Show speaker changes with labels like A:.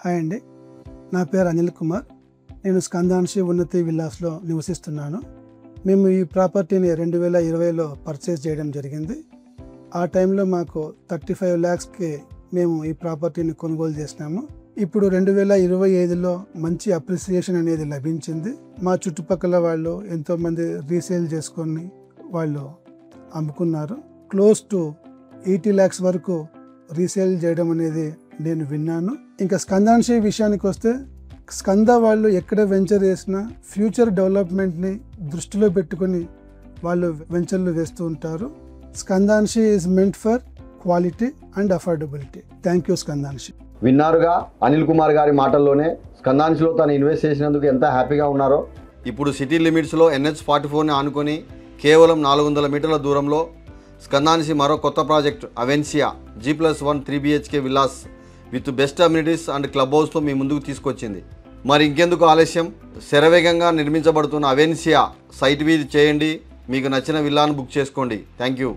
A: Hi అండి, నా పేరు అనిల్ కుమార్. నేను స్కందాన్షి ఉన్నతి విల్లాస్లో నివసిస్తున్నాను. మేము ఈ ప్రాపర్టీని 2020లో పర్చేస్ చేయడం జరిగింది. ఆ టైంలో మాకు 35 lakhsకి మేము ఈ ప్రాపర్టీని కొనుగోలు చేసినాము. ఇప్పుడు 2025లో మంచి అప్రిసియేషన్ అనేది లభించింది. మా చుట్టుపక్కల వాళ్ళు ఎంతోమంది రీసేల్ చేసుకొని వాళ్ళు అమ్ముకున్నారు. క్లోజ్ టు 80 lakhs వరకు రీసేల్ చేయడం అనేది నేను విన్నాను. ఇంకా స్కందాన్షి విషయానికి వస్తే, స్కంద వాళ్ళు ఎక్కడ వెంచర్ వేసినా ఫ్యూచర్ డెవలప్మెంట్ని దృష్టిలో పెట్టుకొని వాళ్ళు వెంచర్లు వేస్తూ ఉంటారు. Skandanshi is meant for quality and affordability. Thank you Skandanshi.
B: విన్నారుగా అనిల్ కుమార్ గారి మాటల్లోనే స్కందాన్షిలో తను ఇన్వెస్ట్ చేసినందుకు ఎంత హ్యాపీగా ఉన్నారో. ఇప్పుడు సిటీ లిమిట్స్లో NH44ని ఆనుకొని కేవలం 400 మీటర్ల దూరంలో స్కందాన్షి మరో కొత్త project Avencia G+1 3 BHK villas with best amenities and club హౌస్తో మీ ముందుకు తీసుకొచ్చింది. మరి ఇంకెందుకు ఆలస్యం, శరవేగంగా నిర్మించబడుతున్న అవెన్సియా సైట్ విజిట్ చేయండి. మీకు నచ్చిన విల్లాను బుక్ చేసుకోండి. Thank you.